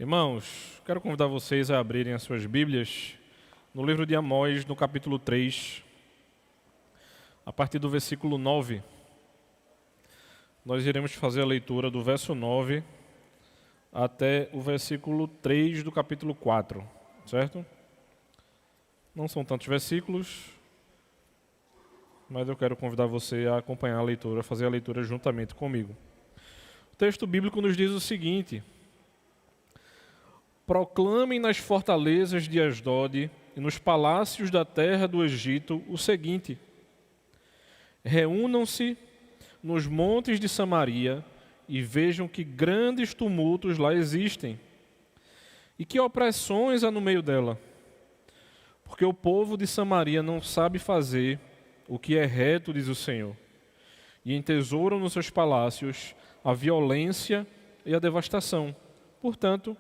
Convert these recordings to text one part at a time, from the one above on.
Irmãos, quero convidar vocês a abrirem as suas Bíblias no livro de Amós, no capítulo 3, a partir do versículo 9. Nós iremos fazer a leitura do verso 9 até o versículo 3 do capítulo 4, certo? Não são tantos versículos, mas eu quero convidar você a acompanhar a leitura, fazer a leitura juntamente comigo. O texto bíblico nos diz o seguinte: proclamem nas fortalezas de Asdod e nos palácios da terra do Egito o seguinte: reúnam-se nos montes de Samaria e vejam que grandes tumultos lá existem e que opressões há no meio dela. Porque o povo de Samaria não sabe fazer o que é reto, diz o Senhor, e entesouram nos seus palácios a violência e a devastação. Portanto,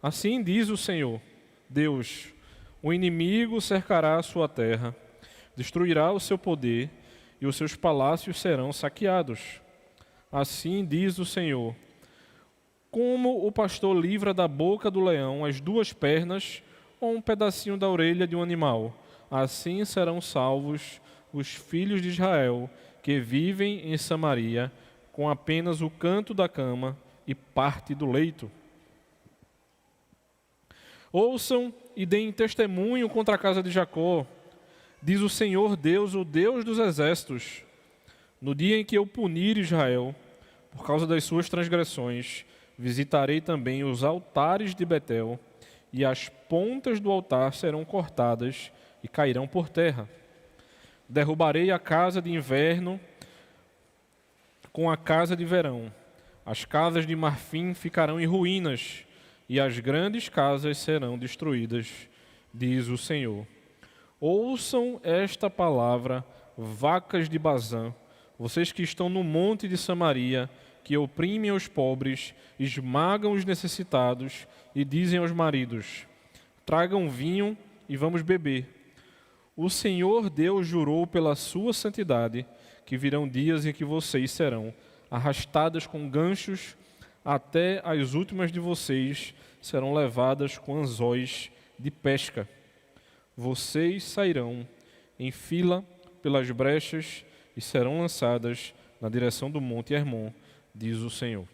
assim diz o Senhor, Deus: o inimigo cercará a sua terra, destruirá o seu poder e os seus palácios serão saqueados. Assim diz o Senhor: como o pastor livra da boca do leão as duas pernas ou um pedacinho da orelha de um animal, assim serão salvos os filhos de Israel que vivem em Samaria com apenas o canto da cama e parte do leito. Ouçam e deem testemunho contra a casa de Jacó, diz o Senhor Deus, o Deus dos exércitos. No dia em que eu punir Israel, por causa das suas transgressões, visitarei também os altares de Betel, e as pontas do altar serão cortadas e cairão por terra. Derrubarei a casa de inverno com a casa de verão. As casas de marfim ficarão em ruínas, e as grandes casas serão destruídas, diz o Senhor. Ouçam esta palavra, vacas de Bazã, vocês que estão no monte de Samaria, que oprimem os pobres, esmagam os necessitados e dizem aos maridos: tragam vinho e vamos beber. O Senhor Deus jurou pela sua santidade que virão dias em que vocês serão arrastadas com ganchos, até as últimas de vocês serão levadas com anzóis de pesca. Vocês sairão em fila pelas brechas e serão lançadas na direção do monte Hermon, diz o Senhor.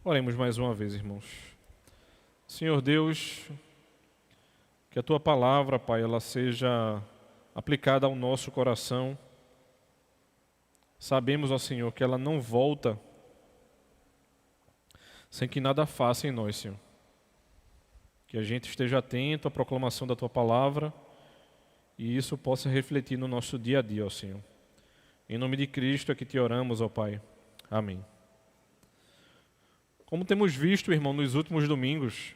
Oremos mais uma vez, irmãos. Senhor Deus, que a Tua palavra, Pai, ela seja aplicada ao nosso coração. Sabemos, ó Senhor, que ela não volta sem que nada faça em nós, Senhor. Que a gente esteja atento à proclamação da Tua palavra e isso possa refletir no nosso dia a dia, ó Senhor. Em nome de Cristo é que Te oramos, ó Pai. Amém. Como temos visto, irmão, nos últimos domingos,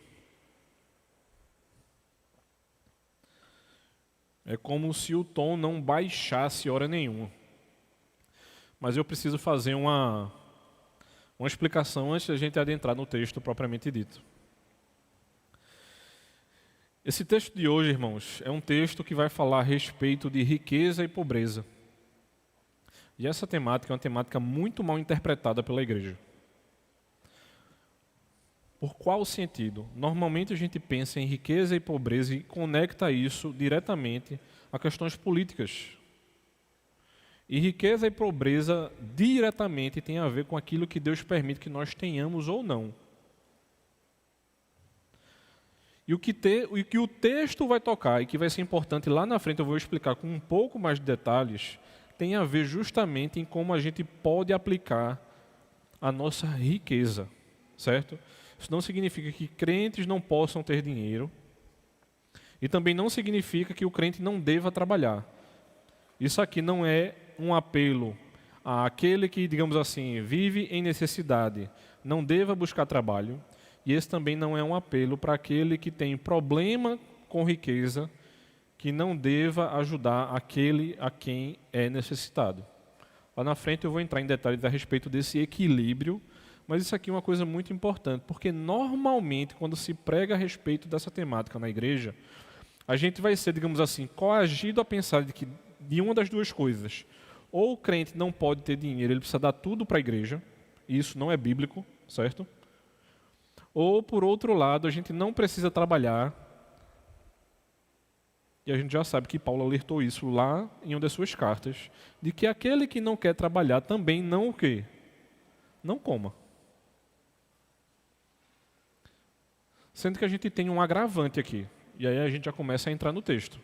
é como se o tom não baixasse hora nenhuma. Mas eu preciso fazer uma explicação antes da gente adentrar no texto propriamente dito. Esse texto de hoje, irmãos, é um texto que vai falar a respeito de riqueza e pobreza. E essa temática é uma temática muito mal interpretada pela igreja. Por qual sentido? Normalmente a gente pensa em riqueza e pobreza e conecta isso diretamente a questões políticas. E riqueza e pobreza diretamente tem a ver com aquilo que Deus permite que nós tenhamos ou não. E o que o texto vai tocar e que vai ser importante lá na frente, eu vou explicar com um pouco mais de detalhes, tem a ver justamente em como a gente pode aplicar a nossa riqueza, certo? Isso não significa que crentes não possam ter dinheiro e também não significa que o crente não deva trabalhar. Isso aqui não é um apelo àquele que, digamos assim, vive em necessidade, não deva buscar trabalho, e esse também não é um apelo para aquele que tem problema com riqueza, que não deva ajudar aquele a quem é necessitado. Lá na frente eu vou entrar em detalhes a respeito desse equilíbrio, mas isso aqui é uma coisa muito importante, porque normalmente quando se prega a respeito dessa temática na igreja, a gente vai ser, digamos assim, coagido a pensar de uma das duas coisas. Ou o crente não pode ter dinheiro, ele precisa dar tudo para a igreja, e isso não é bíblico, certo? Ou, por outro lado, a gente não precisa trabalhar. E a gente já sabe que Paulo alertou isso lá em uma das suas cartas, de que aquele que não quer trabalhar também não o quê? Não coma. Sendo que a gente tem um agravante aqui. E aí a gente já começa a entrar no texto.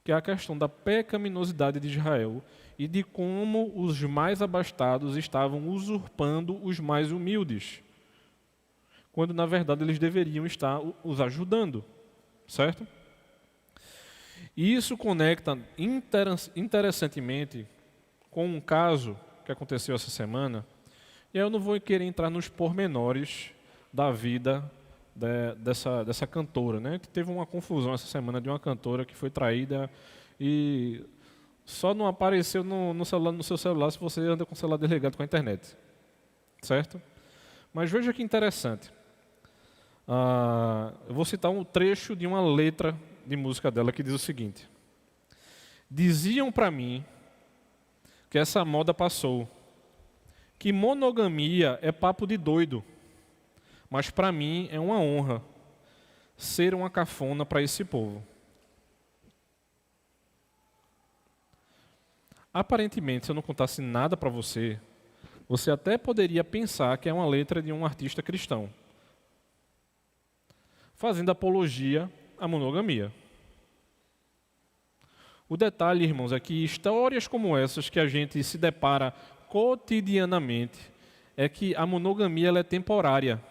Que é a questão da pecaminosidade de Israel e de como os mais abastados estavam usurpando os mais humildes. Quando, na verdade, eles deveriam estar os ajudando. Certo? E isso conecta interessantemente com um caso que aconteceu essa semana. E aí eu não vou querer entrar nos pormenores da vida dessa cantora, né? Que teve uma confusão essa semana de uma cantora que foi traída e só não apareceu no seu celular se você anda com o celular desligado com a internet. Certo? Mas veja que interessante. Eu vou citar um trecho de uma letra de música dela que diz o seguinte: diziam para mim que essa moda passou, que monogamia é papo de doido, mas para mim é uma honra ser uma cafona para esse povo. Aparentemente, se eu não contasse nada para você, você até poderia pensar que é uma letra de um artista cristão, fazendo apologia à monogamia. O detalhe, irmãos, é que histórias como essas que a gente se depara cotidianamente, é que a monogamia ela é temporária.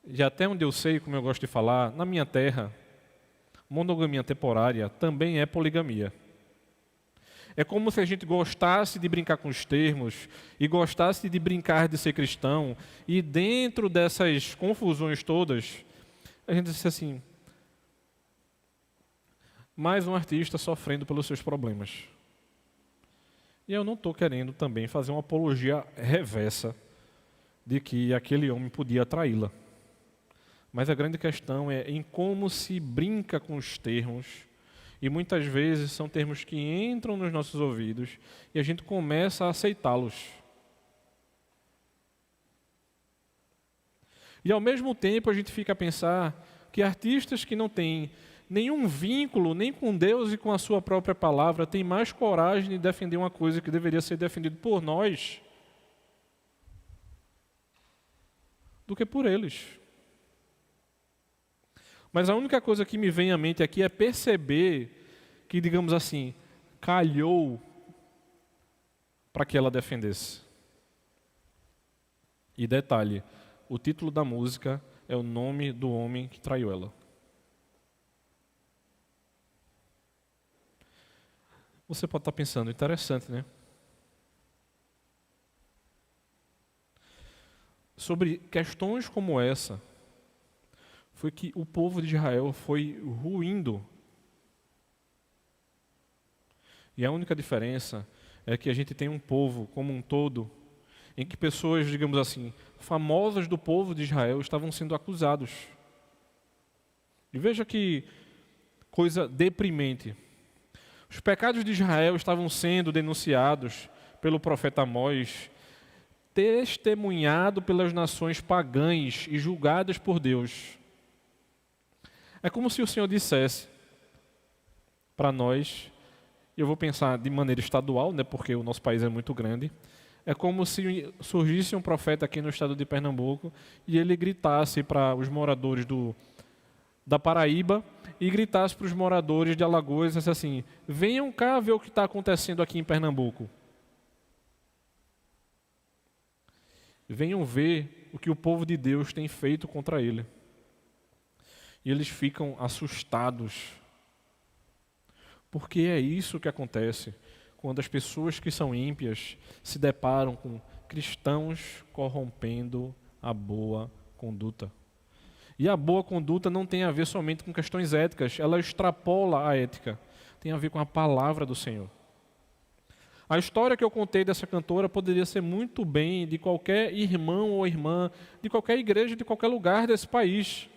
E até onde eu sei, como eu gosto de falar, na minha terra, monogamia temporária também é poligamia. É como se a gente gostasse de brincar com os termos e gostasse de brincar de ser cristão, e dentro dessas confusões todas, a gente disse assim: mais um artista sofrendo pelos seus problemas. E eu não estou querendo também fazer uma apologia reversa de que aquele homem podia traí-la. Mas a grande questão é em como se brinca com os termos, e muitas vezes são termos que entram nos nossos ouvidos e a gente começa a aceitá-los. E ao mesmo tempo a gente fica a pensar que artistas que não têm nenhum vínculo, nem com Deus e com a sua própria palavra, têm mais coragem de defender uma coisa que deveria ser defendida por nós do que por eles. Mas a única coisa que me vem à mente aqui é perceber que, digamos assim, calhou para que ela defendesse. E detalhe, o título da música é o nome do homem que traiu ela. Você pode estar pensando, interessante, né? Sobre questões como essa, foi que o povo de Israel foi ruindo. E a única diferença é que a gente tem um povo como um todo, em que pessoas, digamos assim, famosas do povo de Israel estavam sendo acusados. E veja que coisa deprimente. Os pecados de Israel estavam sendo denunciados pelo profeta Amós, testemunhado pelas nações pagãs e julgadas por Deus. É como se o Senhor dissesse para nós, eu vou pensar de maneira estadual, né, porque o nosso país é muito grande, é como se surgisse um profeta aqui no estado de Pernambuco e ele gritasse para os moradores da Paraíba e gritasse para os moradores de Alagoas assim: venham cá ver o que está acontecendo aqui em Pernambuco. Venham ver o que o povo de Deus tem feito contra ele. E eles ficam assustados. Porque é isso que acontece quando as pessoas que são ímpias se deparam com cristãos corrompendo a boa conduta. E a boa conduta não tem a ver somente com questões éticas, ela extrapola a ética, tem a ver com a palavra do Senhor. A história que eu contei dessa cantora poderia ser muito bem de qualquer irmão ou irmã, de qualquer igreja, de qualquer lugar desse país.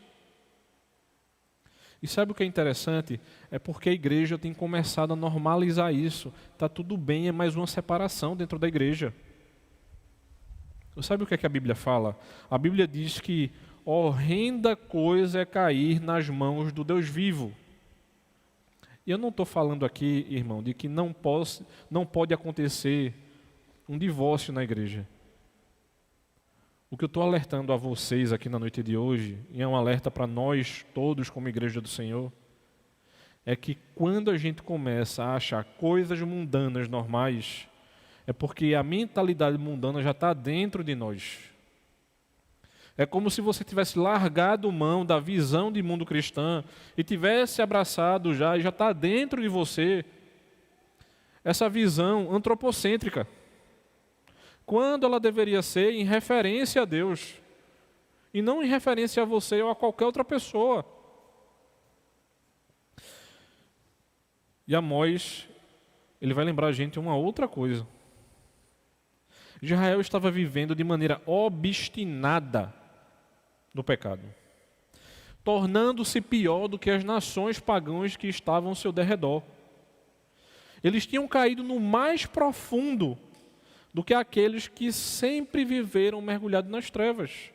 E sabe o que é interessante? É porque a igreja tem começado a normalizar isso. Está tudo bem, é mais uma separação dentro da igreja. Sabe o que é que a Bíblia fala? A Bíblia diz que horrenda coisa é cair nas mãos do Deus vivo. E eu não estou falando aqui, irmão, de que não pode acontecer um divórcio na igreja. O que eu estou alertando a vocês aqui na noite de hoje, e é um alerta para nós todos como igreja do Senhor, é que quando a gente começa a achar coisas mundanas normais, é porque a mentalidade mundana já está dentro de nós. É como se você tivesse largado mão da visão de mundo cristã e tivesse abraçado e já está dentro de você essa visão antropocêntrica, quando ela deveria ser em referência a Deus e não em referência a você ou a qualquer outra pessoa. E Amós, ele vai lembrar a gente uma outra coisa. Israel estava vivendo de maneira obstinada no pecado, tornando-se pior do que as nações pagãs que estavam ao seu derredor. Eles tinham caído no mais profundo do que aqueles que sempre viveram mergulhados nas trevas.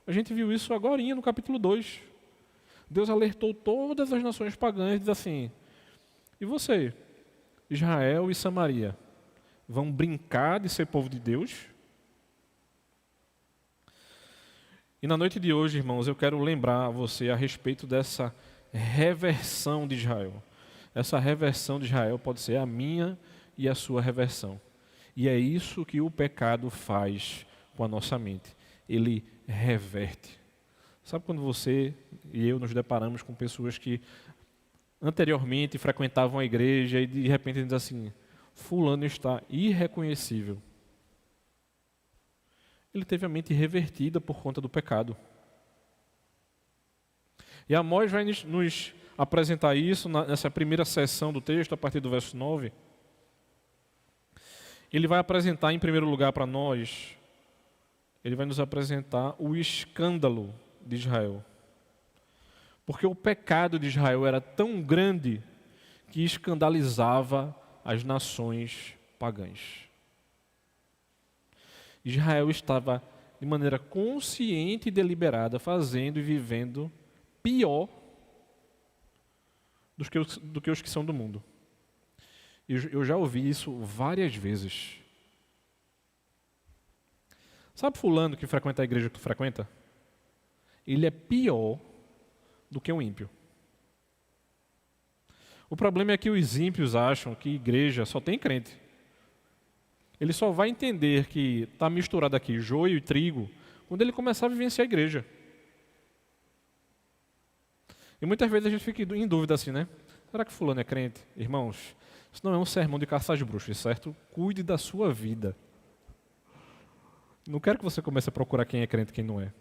A gente viu isso agora no capítulo 2. Deus alertou todas as nações pagãs e diz assim: e você, Israel e Samaria, vão brincar de ser povo de Deus? E na noite de hoje, irmãos, eu quero lembrar a você a respeito dessa reversão de Israel. Essa reversão de Israel pode ser a minha e a sua reversão. E é isso que o pecado faz com a nossa mente. Ele reverte. Sabe quando você e eu nos deparamos com pessoas que anteriormente frequentavam a igreja e de repente dizem assim: fulano está irreconhecível. Ele teve a mente revertida por conta do pecado. E Amós vai nos apresentar isso nessa primeira seção do texto, a partir do verso 9. Ele vai apresentar em primeiro lugar para nós, ele vai nos apresentar o escândalo de Israel. Porque o pecado de Israel era tão grande que escandalizava as nações pagãs. Israel estava de maneira consciente e deliberada fazendo e vivendo pior do que os que são do mundo. Eu já ouvi isso várias vezes. Sabe fulano que frequenta a igreja que tu frequenta? Ele é pior do que um ímpio. O problema é que os ímpios acham que igreja só tem crente. Ele só vai entender que está misturado aqui joio e trigo quando ele começar a vivenciar a igreja. E muitas vezes a gente fica em dúvida assim, né? Será que fulano é crente? Irmãos, isso não é um sermão de caça às bruxas, certo? Cuide da sua vida. Não quero que você comece a procurar quem é crente e quem não é.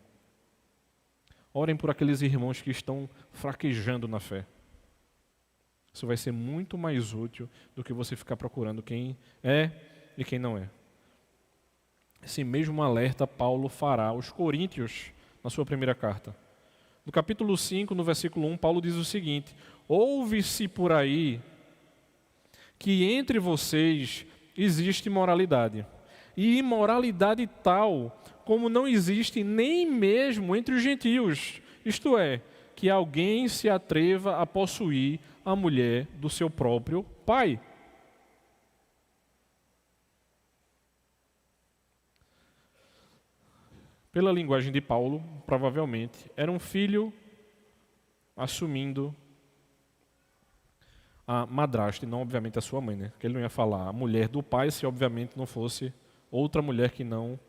Orem por aqueles irmãos que estão fraquejando na fé. Isso vai ser muito mais útil do que você ficar procurando quem é e quem não é. Esse mesmo alerta Paulo fará aos Coríntios na sua primeira carta. No capítulo 5, no versículo 1, Paulo diz o seguinte: ouve-se por aí que entre vocês existe imoralidade, e imoralidade tal como não existe nem mesmo entre os gentios, isto é, que alguém se atreva a possuir a mulher do seu próprio pai. Pela linguagem de Paulo, provavelmente, era um filho assumindo a madrasta, e não obviamente a sua mãe, né? Porque ele não ia falar a mulher do pai se obviamente não fosse outra mulher que não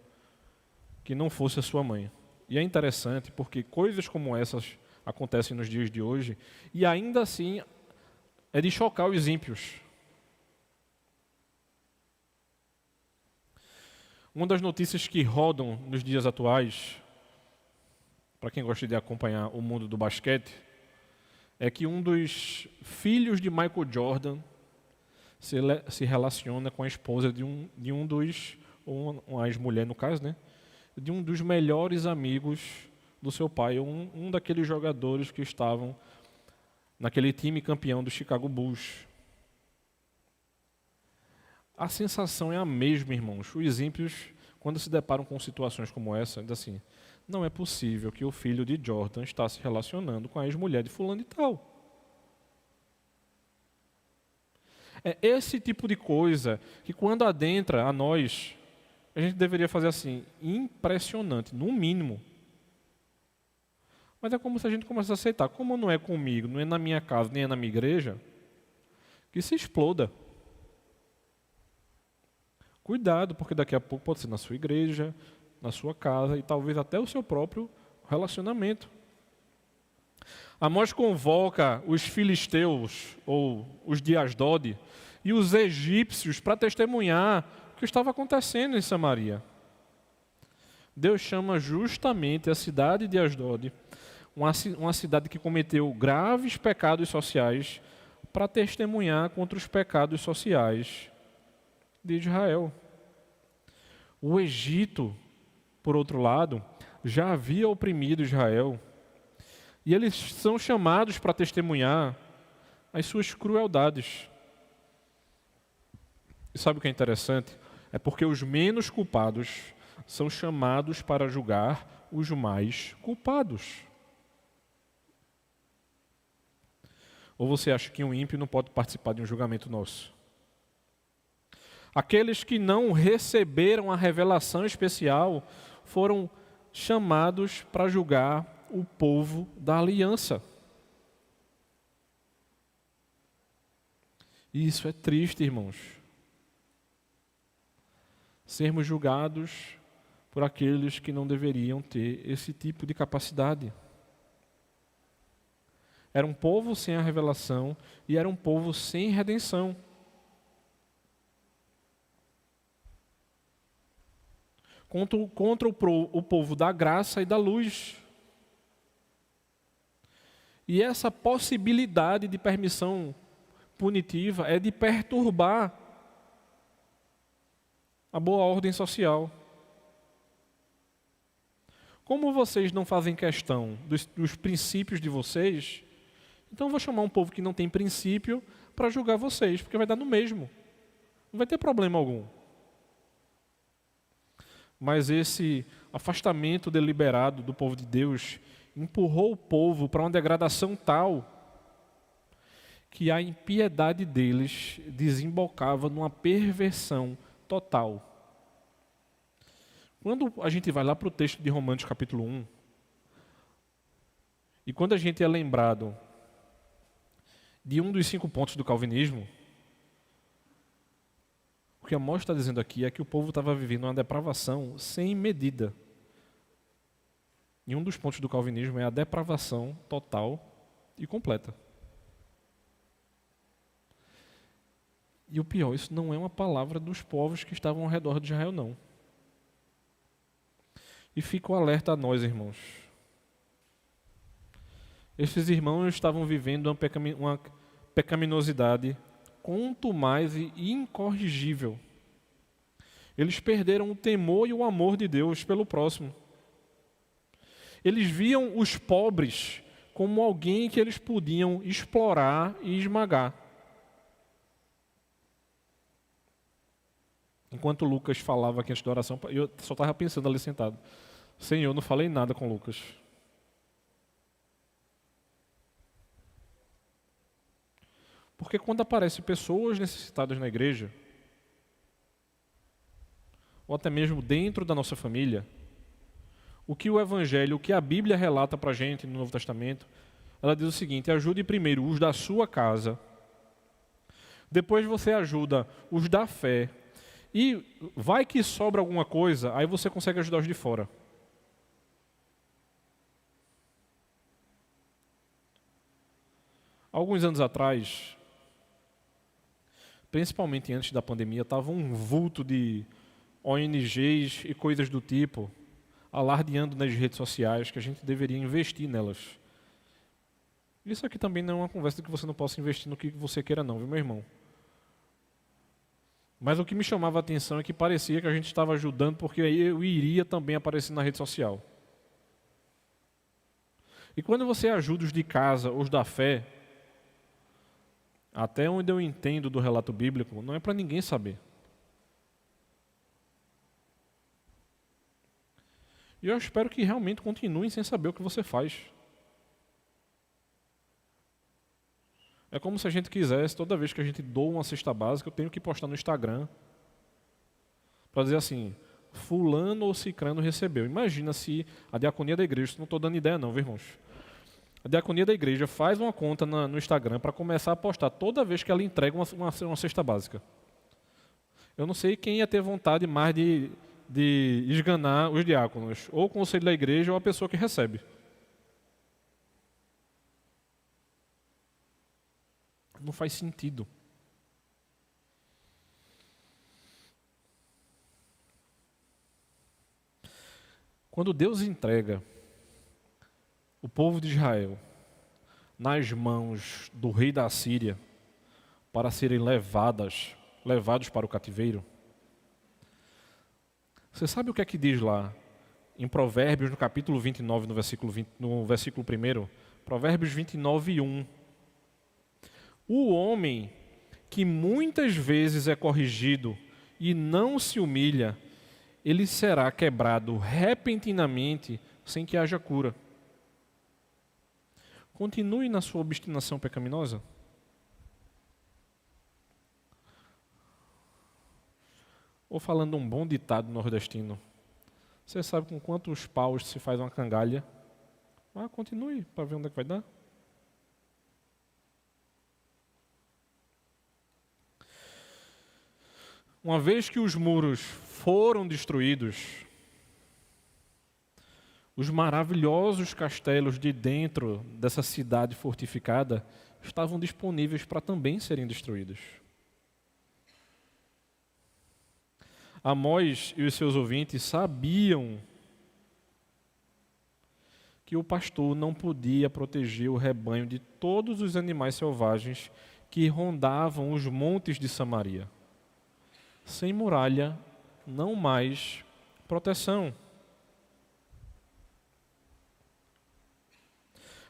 fosse a sua mãe. E é interessante porque coisas como essas acontecem nos dias de hoje e ainda assim é de chocar os ímpios. Uma das notícias que rodam nos dias atuais, para quem gosta de acompanhar o mundo do basquete, é que um dos filhos de Michael Jordan se relaciona com a esposa de um dos, ou uma ex-mulher no caso, né, de um dos melhores amigos do seu pai, um daqueles jogadores que estavam naquele time campeão do Chicago Bulls. A sensação é a mesma, irmãos. Os ímpios quando se deparam com situações como essa, diz assim, não é possível que o filho de Jordan está se relacionando com a ex-mulher de fulano e tal. É esse tipo de coisa que quando adentra a nós, a gente deveria fazer assim, impressionante, no mínimo. Mas é como se a gente começasse a aceitar, como não é comigo, não é na minha casa, nem é na minha igreja, que se exploda. Cuidado, porque daqui a pouco pode ser na sua igreja, na sua casa e talvez até o seu próprio relacionamento. Amós convoca os filisteus, ou os de Asdod, e os egípcios para testemunhar o que estava acontecendo em Samaria. Deus chama justamente a cidade de Asdod, uma cidade que cometeu graves pecados sociais, para testemunhar contra os pecados sociais de Israel. O Egito, por outro lado, já havia oprimido Israel, e eles são chamados para testemunhar as suas crueldades. E sabe o que é interessante? É porque os menos culpados são chamados para julgar os mais culpados. Ou você acha que um ímpio não pode participar de um julgamento nosso? Aqueles que não receberam a revelação especial foram chamados para julgar o povo da aliança. E isso é triste, irmãos. Sermos julgados por aqueles que não deveriam ter esse tipo de capacidade. Era um povo sem a revelação e era um povo sem redenção. Contra o povo da graça e da luz. E essa possibilidade de permissão punitiva é de perturbar a boa ordem social. Como vocês não fazem questão dos princípios de vocês, então eu vou chamar um povo que não tem princípio para julgar vocês, porque vai dar no mesmo. Não vai ter problema algum. Mas esse afastamento deliberado do povo de Deus empurrou o povo para uma degradação tal que a impiedade deles desembocava numa perversão total. Quando a gente vai lá para o texto de Romanos capítulo 1, e quando a gente é lembrado de um dos 5 pontos do calvinismo, o que Amós está dizendo aqui é que o povo estava vivendo uma depravação sem medida. E um dos pontos do calvinismo é a depravação total e completa. E o pior, isso não é uma palavra dos povos que estavam ao redor de Israel, não. E fica o alerta a nós, irmãos. Esses irmãos estavam vivendo uma pecaminosidade quanto mais incorrigível. Eles perderam o temor e o amor de Deus pelo próximo. Eles viam os pobres como alguém que eles podiam explorar e esmagar. Enquanto Lucas falava aqui antes da oração, eu só estava pensando ali sentado. Senhor, não falei nada com Lucas. Porque quando aparecem pessoas necessitadas na igreja, ou até mesmo dentro da nossa família, o que o Evangelho, o que a Bíblia relata para a gente no Novo Testamento, ela diz o seguinte: ajude primeiro os da sua casa, depois você ajuda os da fé, e vai que sobra alguma coisa, aí você consegue ajudar os de fora. Alguns anos atrás, principalmente antes da pandemia, estava um vulto de ONGs e coisas do tipo alardeando nas redes sociais que a gente deveria investir nelas. Isso aqui também não é uma conversa que você não possa investir no que você queira não, viu, meu irmão? Mas o que me chamava a atenção é que parecia que a gente estava ajudando porque aí eu iria também aparecer na rede social. E quando você ajuda os de casa, os da fé, até onde eu entendo do relato bíblico, não é para ninguém saber. E eu espero que realmente continuem sem saber o que você faz. É como se a gente quisesse, toda vez que a gente doa uma cesta básica, eu tenho que postar no Instagram para dizer assim, fulano ou cicrano recebeu. Imagina se a diaconia da igreja, não estou dando ideia não, viu, irmãos? A diaconia da igreja faz uma conta no Instagram para começar a postar toda vez que ela entrega uma cesta básica. Eu não sei quem ia ter vontade mais de esganar os diáconos, ou o conselho da igreja ou a pessoa que recebe. Não faz sentido. Quando Deus entrega o povo de Israel nas mãos do rei da Síria para serem levados para o cativeiro, você sabe o que é que diz lá em Provérbios, no capítulo 29, no versículo 1? Provérbios 29, 1. O homem que muitas vezes é corrigido e não se humilha, ele será quebrado repentinamente sem que haja cura. Continue na sua obstinação pecaminosa. Ou falando um bom ditado nordestino, você sabe com quantos paus se faz uma cangalha? Continue para ver onde é que vai dar. Uma vez que os muros foram destruídos, os maravilhosos castelos de dentro dessa cidade fortificada estavam disponíveis para também serem destruídos. Amós e os seus ouvintes sabiam que o pastor não podia proteger o rebanho de todos os animais selvagens que rondavam os montes de Samaria. Sem muralha, não mais proteção.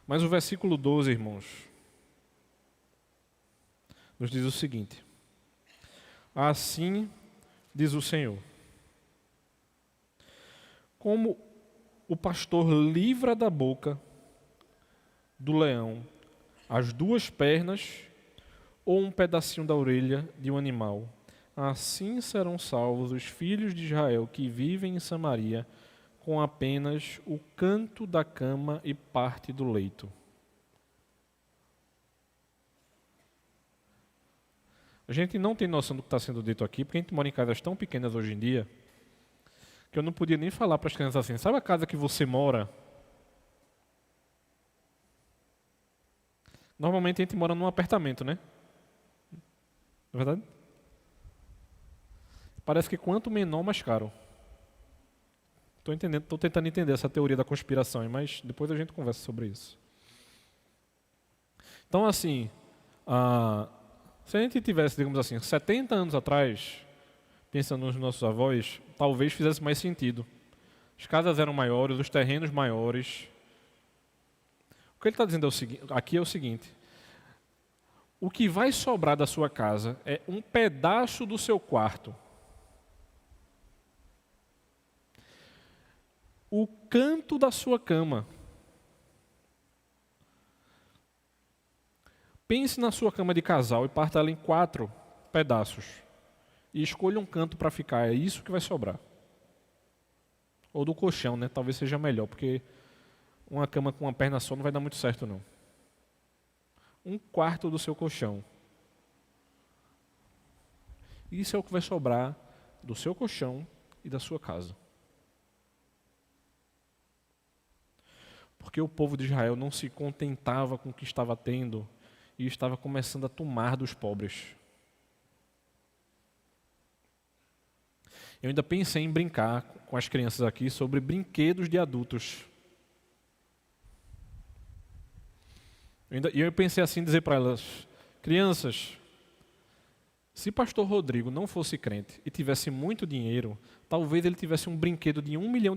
Mas o versículo 12, irmãos, nos diz o seguinte: assim diz o Senhor, como o pastor livra da boca do leão as duas pernas ou um pedacinho da orelha de um animal, assim serão salvos os filhos de Israel que vivem em Samaria com apenas o canto da cama e parte do leito. A gente não tem noção do que está sendo dito aqui, porque a gente mora em casas tão pequenas hoje em dia, que eu não podia nem falar para as crianças assim, sabe a casa que você mora? Normalmente a gente mora num apartamento, né? Não é verdade? Parece que quanto menor, mais caro. Estou tentando entender essa teoria da conspiração, mas depois a gente conversa sobre isso. Então, assim, se a gente tivesse, digamos assim, 70 anos atrás, pensando nos nossos avós, talvez fizesse mais sentido. As casas eram maiores, os terrenos maiores. O que ele está dizendo aqui é o seguinte: o que vai sobrar da sua casa é um pedaço do seu quarto. O canto da sua cama. Pense na sua cama de casal e parta ela em 4 pedaços. E escolha um canto para ficar, é isso que vai sobrar. Ou do colchão, né? Talvez seja melhor, porque uma cama com uma perna só não vai dar muito certo, não. 1/4 do seu colchão. Isso é o que vai sobrar do seu colchão e da sua casa. Porque o povo de Israel não se contentava com o que estava tendo e estava começando a tomar dos pobres. Eu ainda pensei em brincar com as crianças aqui sobre brinquedos de adultos. E eu pensei assim, dizer para elas: crianças, se pastor Rodrigo não fosse crente e tivesse muito dinheiro, talvez ele tivesse um brinquedo de R$1 milhão.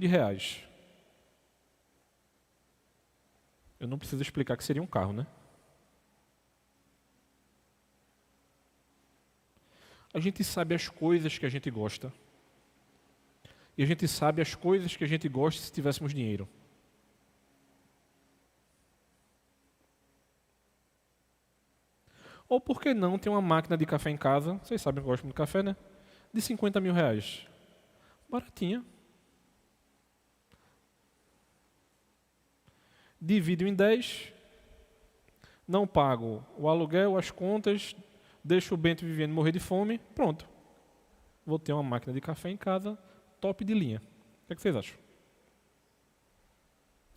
Eu não preciso explicar que seria um carro, né? A gente sabe as coisas que a gente gosta. e a gente sabe as coisas que a gente gosta se tivéssemos dinheiro. Ou por que não ter uma máquina de café em casa, vocês sabem que eu gosto muito de café, né? De 50 mil reais. Baratinha. Divido em 10, não pago o aluguel, as contas, deixo o Bento vivendo morrer de fome, pronto. Vou ter uma máquina de café em casa, top de linha. O que é que vocês acham?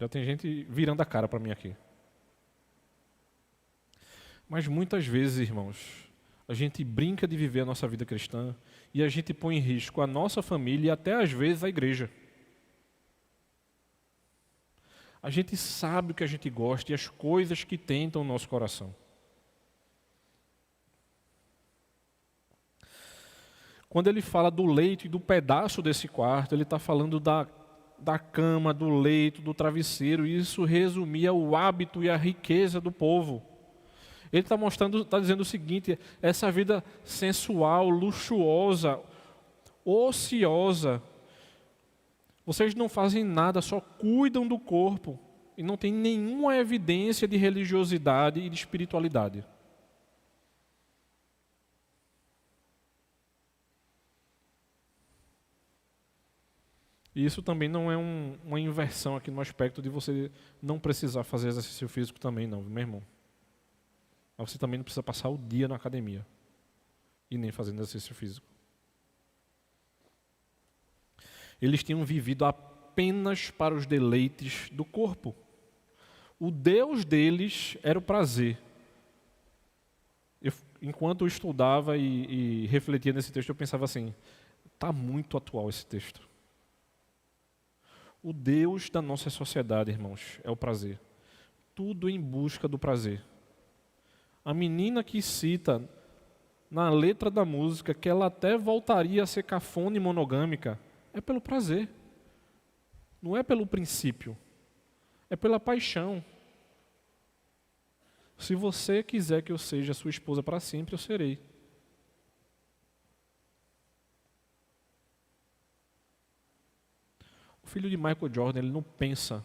Já tem gente virando a cara para mim aqui. Mas muitas vezes, irmãos, a gente brinca de viver a nossa vida cristã e a gente põe em risco a nossa família e até às vezes a igreja. A gente sabe o que a gente gosta e as coisas que tentam o nosso coração. Quando ele fala do leito e do pedaço desse quarto, ele está falando da cama, do leito, do travesseiro, e isso resumia o hábito e a riqueza do povo. Ele está dizendo o seguinte: essa vida sensual, luxuosa, ociosa, vocês não fazem nada, só cuidam do corpo e não tem nenhuma evidência de religiosidade e de espiritualidade. E isso também não é uma inversão aqui no aspecto de você não precisar fazer exercício físico também, não, meu irmão. Mas você também não precisa passar o dia na academia e nem fazendo exercício físico. Eles tinham vivido apenas para os deleites do corpo. O Deus deles era o prazer. Enquanto eu estudava e refletia nesse texto, eu pensava assim: está muito atual esse texto. O Deus da nossa sociedade, irmãos, é o prazer. Tudo em busca do prazer. A menina que cita na letra da música que ela até voltaria a ser cafona e monogâmica, é pelo prazer. Não é pelo princípio. É pela paixão. Se você quiser que eu seja sua esposa para sempre, eu serei. O filho de Michael Jordan, ele não pensa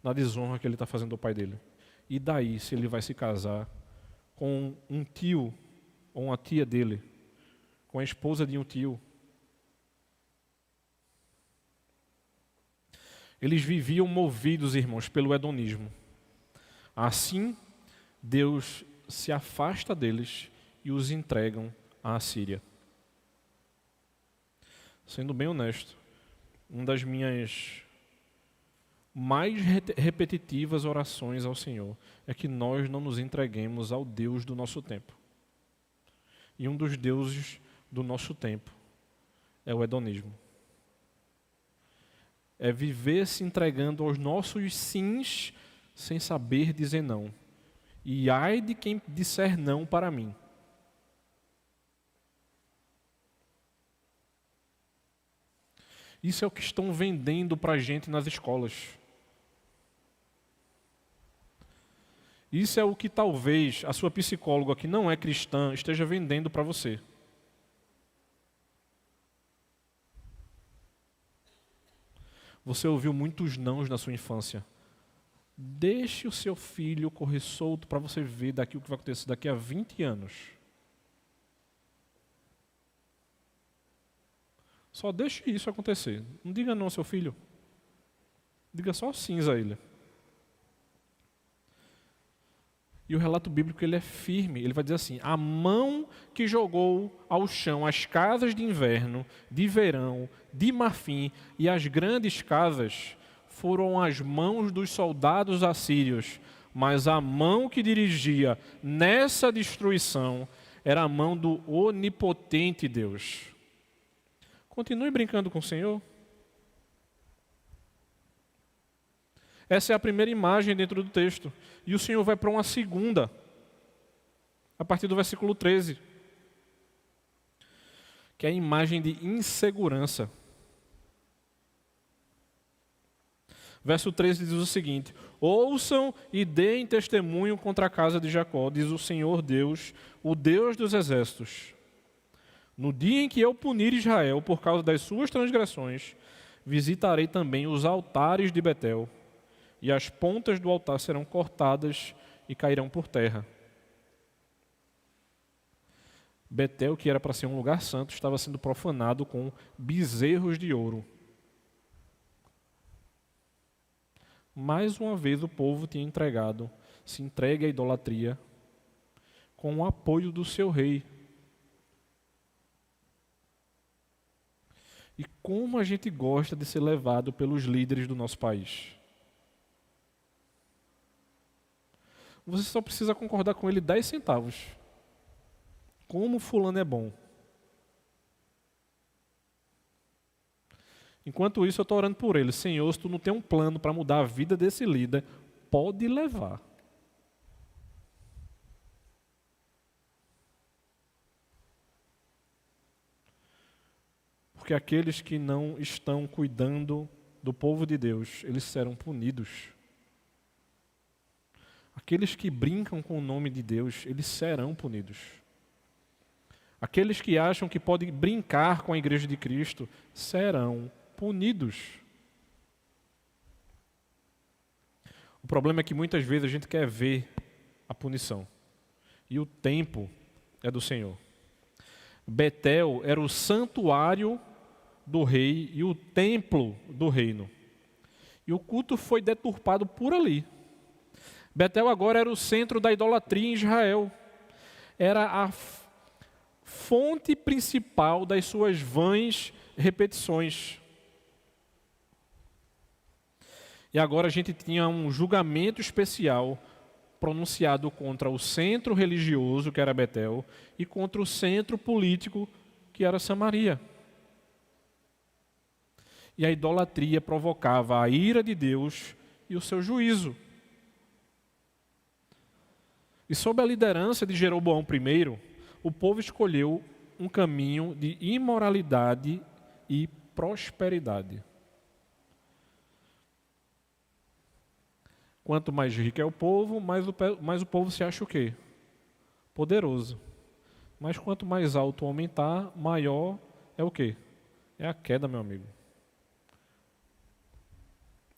na desonra que ele está fazendo ao pai dele. E daí, se ele vai se casar com um tio ou uma tia dele, com a esposa de um tio? Eles viviam movidos, irmãos, pelo hedonismo. Assim, Deus se afasta deles e os entregam à Assíria. Sendo bem honesto, uma das minhas mais repetitivas orações ao Senhor é que nós não nos entreguemos ao Deus do nosso tempo. E um dos deuses do nosso tempo é o hedonismo. É viver se entregando aos nossos sims sem saber dizer não. E ai de quem disser não para mim. Isso é o que estão vendendo para a gente nas escolas. Isso é o que talvez a sua psicóloga, que não é cristã, esteja vendendo para você. Você ouviu muitos nãos na sua infância. Deixe o seu filho correr solto para você ver daqui o que vai acontecer daqui a 20 anos. Só deixe isso acontecer. Não diga não ao seu filho. Diga só sim a ele. E o relato bíblico ele é firme. Ele vai dizer assim: a mão que jogou ao chão as casas de inverno, de verão, de marfim e as grandes casas foram as mãos dos soldados assírios, mas a mão que dirigia nessa destruição era a mão do onipotente Deus. Continue brincando com o Senhor. Essa é a primeira imagem dentro do texto. E o Senhor vai para uma segunda, a partir do versículo 13, que é a imagem de insegurança. Verso 13 diz o seguinte: ouçam e deem testemunho contra a casa de Jacó, diz o Senhor Deus, o Deus dos exércitos. No dia em que eu punir Israel por causa das suas transgressões, visitarei também os altares de Betel, e as pontas do altar serão cortadas e cairão por terra. Betel, que era para ser um lugar santo, estava sendo profanado com bezerros de ouro. Mais uma vez o povo tinha se entregue à idolatria com o apoio do seu rei. E como a gente gosta de ser levado pelos líderes do nosso país. Você só precisa concordar com ele 10 centavos. Como fulano é bom. Enquanto isso, eu estou orando por ele. Senhor, se tu não tem um plano para mudar a vida desse líder, pode levar. Porque aqueles que não estão cuidando do povo de Deus, eles serão punidos. Aqueles que brincam com o nome de Deus, eles serão punidos. Aqueles que acham que podem brincar com a igreja de Cristo, serão punidos. O problema é que muitas vezes a gente quer ver a punição. E o tempo é do Senhor. Betel era o santuário do rei e o templo do reino. E o culto foi deturpado por ali. Betel agora era o centro da idolatria em Israel. Era a fonte principal das suas vãs repetições. E agora a gente tinha um julgamento especial pronunciado contra o centro religioso, que era Betel, e contra o centro político, que era Samaria. E a idolatria provocava a ira de Deus e o seu juízo. E sob a liderança de Jeroboão I, o povo escolheu um caminho de imoralidade e prosperidade. Quanto mais rico é o povo, mais o povo se acha o quê? Poderoso. Mas quanto mais alto aumentar, maior é o quê? É a queda, meu amigo.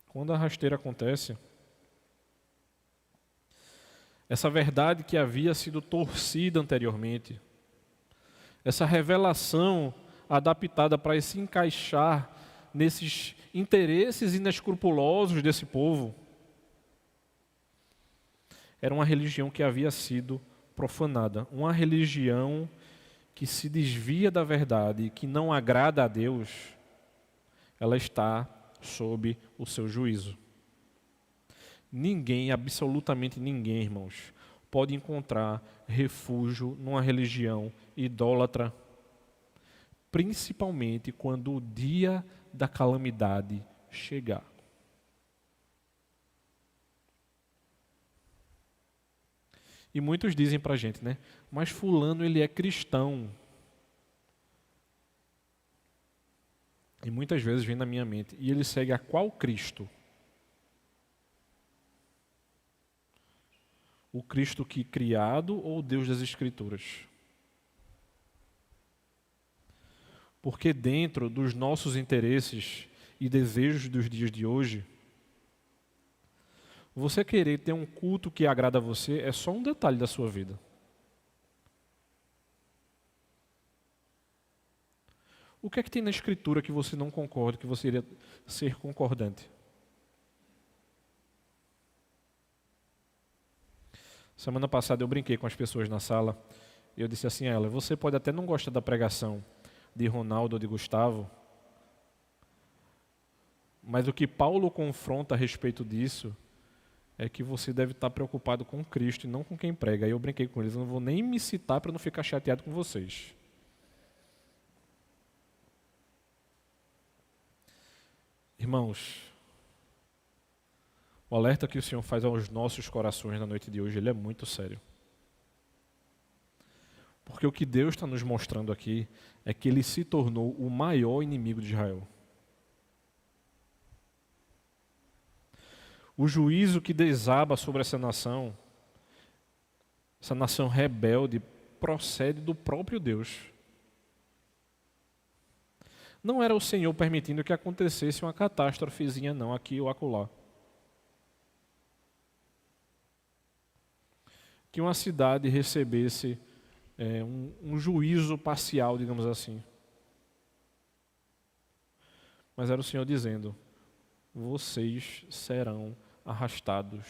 Quando a rasteira acontece, essa verdade que havia sido torcida anteriormente, essa revelação adaptada para se encaixar nesses interesses inescrupulosos desse povo, era uma religião que havia sido profanada, uma religião que se desvia da verdade, que não agrada a Deus, ela está sob o seu juízo. Ninguém, absolutamente ninguém, irmãos, pode encontrar refúgio numa religião idólatra, principalmente quando o dia da calamidade chegar. E muitos dizem para a gente, né? Mas fulano, ele é cristão. E muitas vezes vem na minha mente, e ele segue a qual Cristo? O Cristo que criado ou o Deus das Escrituras? Porque dentro dos nossos interesses e desejos dos dias de hoje, você querer ter um culto que agrada a você é só um detalhe da sua vida. O que é que tem na Escritura que você não concorda, que você iria ser concordante? Semana passada eu brinquei com as pessoas na sala e eu disse assim a ela: você pode até não gostar da pregação de Ronaldo ou de Gustavo, mas o que Paulo confronta a respeito disso é que você deve estar preocupado com Cristo e não com quem prega. Aí eu brinquei com eles, eu não vou nem me citar para não ficar chateado com vocês. Irmãos, o alerta que o Senhor faz aos nossos corações na noite de hoje, ele é muito sério. Porque o que Deus está nos mostrando aqui é que ele se tornou o maior inimigo de Israel. O juízo que desaba sobre essa nação rebelde, procede do próprio Deus. Não era o Senhor permitindo que acontecesse uma catástrofezinha, não, aqui ou acolá. Que uma cidade recebesse um juízo parcial, digamos assim. Mas era o Senhor dizendo: vocês serão arrastados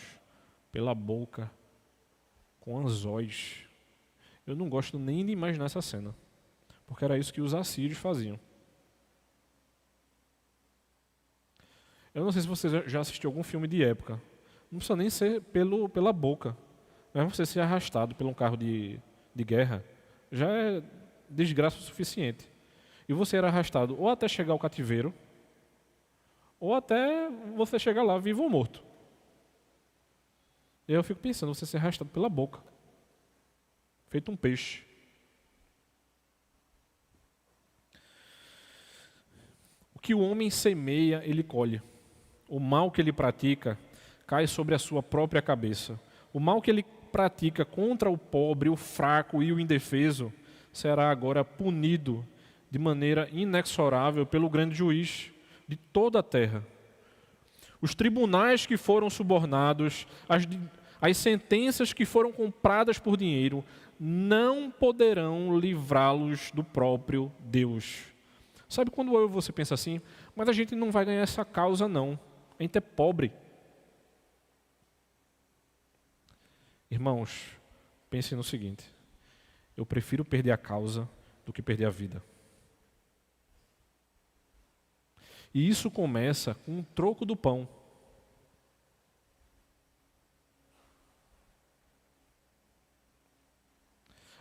pela boca com anzóis. Eu não gosto nem de imaginar essa cena, porque era isso que os assírios faziam. Eu não sei se você já assistiu algum filme de época. Não precisa nem ser pela boca. Mas você ser arrastado por um carro de guerra já é desgraça o suficiente. E você era arrastado ou até chegar ao cativeiro, ou até você chegar lá vivo ou morto. E aí eu fico pensando, você ser arrastado pela boca, feito um peixe. O que o homem semeia, ele colhe. O mal que ele pratica cai sobre a sua própria cabeça. O mal que ele pratica contra o pobre, o fraco e o indefeso será agora punido de maneira inexorável pelo grande juiz de toda a terra. Os tribunais que foram subornados, as sentenças que foram compradas por dinheiro, não poderão livrá-los do próprio Deus. Sabe quando eu e você pensa assim, mas a gente não vai ganhar essa causa não, a gente é pobre. Irmãos, pensem no seguinte: eu prefiro perder a causa do que perder a vida. E isso começa com um troco do pão.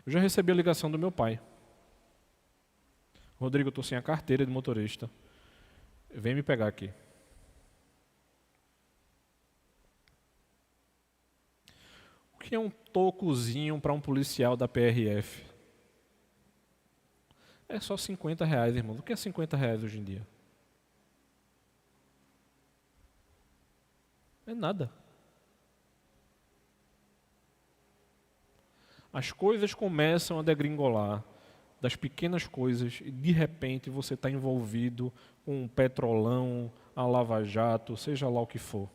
Eu já recebi a ligação do meu pai. Rodrigo, eu estou sem a carteira de motorista. Vem me pegar aqui. O que é um tocozinho para um policial da PRF? É só R$50, irmão. O que é R$50 hoje em dia? É nada. As coisas começam a degringolar das pequenas coisas e de repente você está envolvido com um petrolão, a lava-jato, seja lá o que for.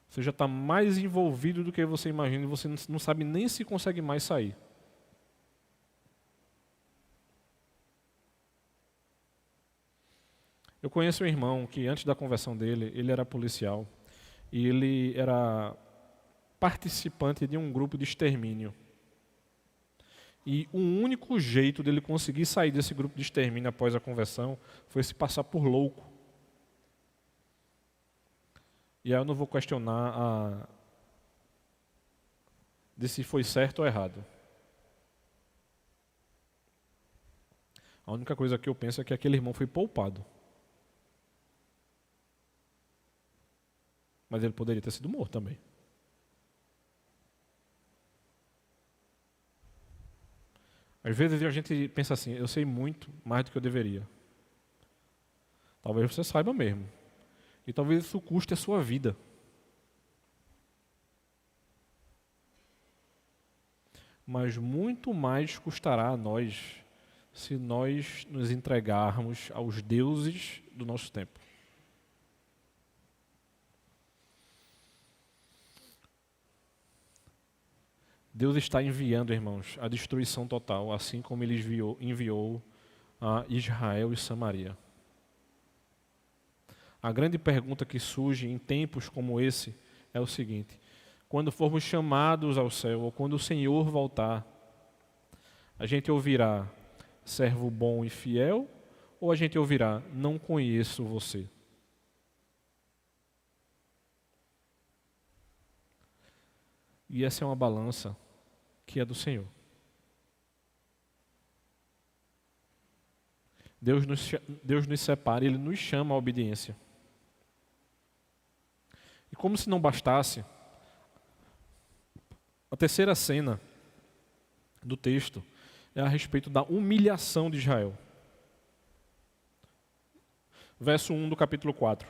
Você já está mais envolvido do que você imagina e você não sabe nem se consegue mais sair. Eu conheço um irmão que antes da conversão dele, ele era policial e ele era participante de um grupo de extermínio. E o único jeito dele conseguir sair desse grupo de extermínio após a conversão foi se passar por louco. E aí eu não vou questionar de se foi certo ou errado. A única coisa que eu penso é que aquele irmão foi poupado. Mas ele poderia ter sido morto também. Às vezes a gente pensa assim, eu sei muito mais do que eu deveria. Talvez você saiba mesmo. E talvez isso custe a sua vida. Mas muito mais custará a nós se nós nos entregarmos aos deuses do nosso tempo. Deus está enviando, irmãos, a destruição total, assim como Ele enviou a Israel e Samaria. A grande pergunta que surge em tempos como esse é o seguinte: quando formos chamados ao céu, ou quando o Senhor voltar, a gente ouvirá servo bom e fiel, ou a gente ouvirá não conheço você? E essa é uma balança que é do Senhor. Deus nos separa, Ele nos chama à obediência. E como se não bastasse, a terceira cena do texto é a respeito da humilhação de Israel. Verso 1 do capítulo 4.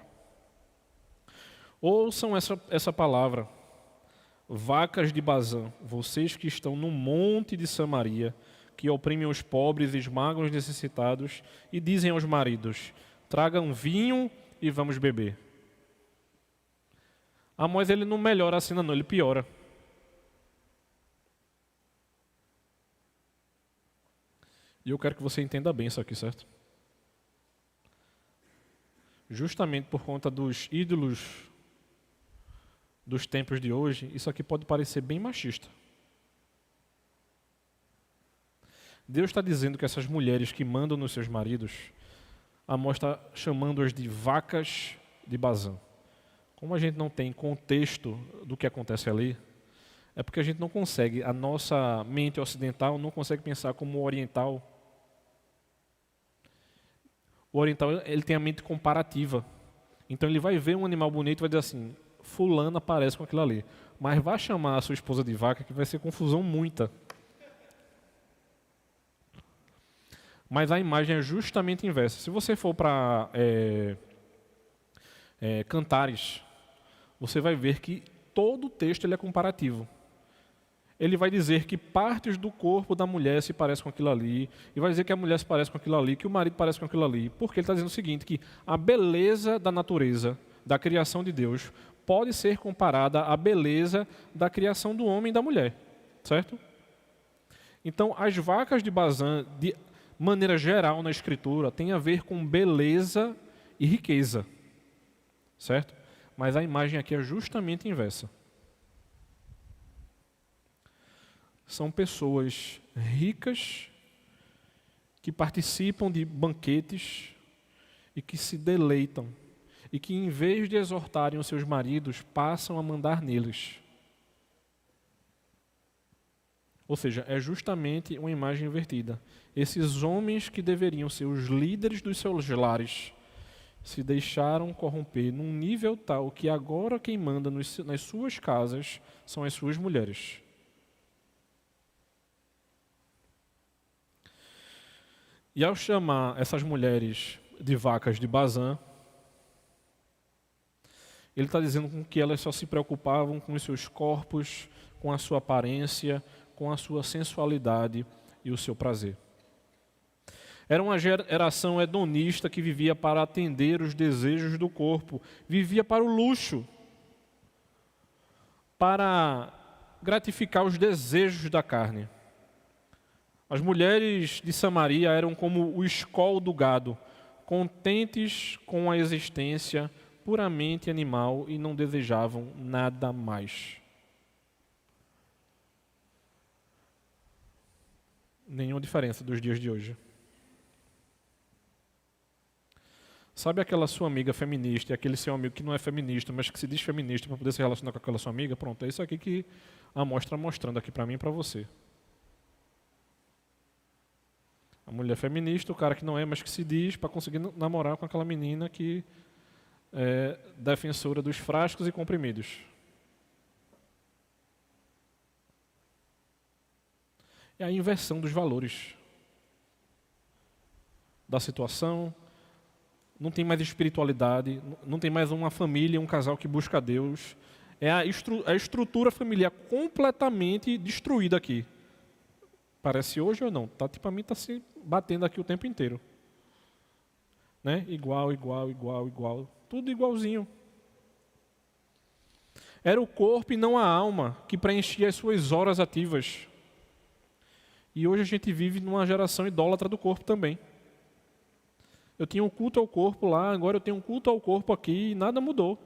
Ouçam essa palavra, vacas de Bazã, vocês que estão no monte de Samaria, que oprimem os pobres e esmagam os necessitados, e dizem aos maridos: tragam vinho e vamos beber. Amós, ele não melhora a cena não, ele piora. E eu quero que você entenda bem isso aqui, certo? Justamente por conta dos ídolos dos tempos de hoje, isso aqui pode parecer bem machista. Deus está dizendo que essas mulheres que mandam nos seus maridos, Amós está chamando-as de vacas de Bazã. Como a gente não tem contexto do que acontece ali, é porque a gente não consegue, a nossa mente ocidental não consegue pensar como o oriental. O oriental, ele tem a mente comparativa. Então ele vai ver um animal bonito e vai dizer assim, fulana parece com aquilo ali. Mas vai chamar a sua esposa de vaca que vai ser confusão muita. Mas a imagem é justamente inversa. Se você for para Cantares, você vai ver que todo o texto ele é comparativo. Ele vai dizer que partes do corpo da mulher se parecem com aquilo ali, e vai dizer que a mulher se parece com aquilo ali, que o marido parece com aquilo ali, porque ele está dizendo o seguinte, que a beleza da natureza, da criação de Deus, pode ser comparada à beleza da criação do homem e da mulher, certo? Então, as vacas de Bazã, de maneira geral na Escritura, tem a ver com beleza e riqueza, certo? Mas a imagem aqui é justamente inversa. São pessoas ricas que participam de banquetes e que se deleitam e que, em vez de exortarem os seus maridos, passam a mandar neles. Ou seja, é justamente uma imagem invertida. Esses homens que deveriam ser os líderes dos seus lares se deixaram corromper num nível tal que agora quem manda nas suas casas são as suas mulheres. E ao chamar essas mulheres de vacas de Bazã, ele está dizendo que elas só se preocupavam com os seus corpos, com a sua aparência, com a sua sensualidade e o seu prazer. Era uma geração hedonista que vivia para atender os desejos do corpo, vivia para o luxo, para gratificar os desejos da carne. As mulheres de Samaria eram como o escol do gado, contentes com a existência puramente animal e não desejavam nada mais. Nenhuma diferença dos dias de hoje. Sabe aquela sua amiga feminista e aquele seu amigo que não é feminista, mas que se diz feminista para poder se relacionar com aquela sua amiga? Pronto, é isso aqui que a Amós está mostrando aqui para mim e para você. A mulher feminista, o cara que não é, mas que se diz para conseguir namorar com aquela menina que é defensora dos frascos e comprimidos. É a inversão dos valores da situação. Não tem mais espiritualidade, não tem mais uma família, um casal que busca Deus. É a estrutura familiar completamente destruída aqui. Parece hoje ou não? Para mim está se batendo aqui o tempo inteiro. Né? Igual. Tudo igualzinho. Era o corpo e não a alma que preenchia as suas horas ativas. E hoje a gente vive numa geração idólatra do corpo também. Eu tinha um culto ao corpo lá, agora eu tenho um culto ao corpo aqui e nada mudou.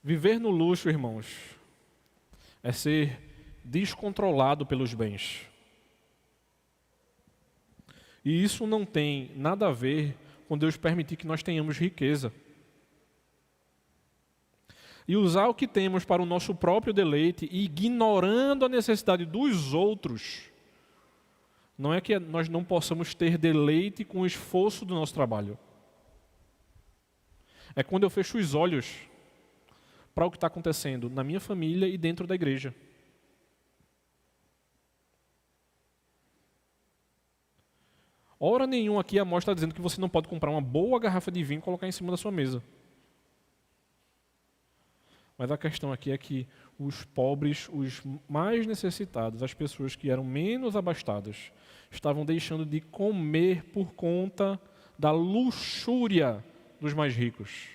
Viver no luxo, irmãos, é ser descontrolado pelos bens. E isso não tem nada a ver com Deus permitir que nós tenhamos riqueza. E usar o que temos para o nosso próprio deleite, ignorando a necessidade dos outros, não é que nós não possamos ter deleite com o esforço do nosso trabalho. É quando eu fecho os olhos para o que está acontecendo na minha família e dentro da igreja. Hora nenhuma aqui a Amós está dizendo que você não pode comprar uma boa garrafa de vinho e colocar em cima da sua mesa. Mas a questão aqui é que os pobres, os mais necessitados, as pessoas que eram menos abastadas, estavam deixando de comer por conta da luxúria dos mais ricos.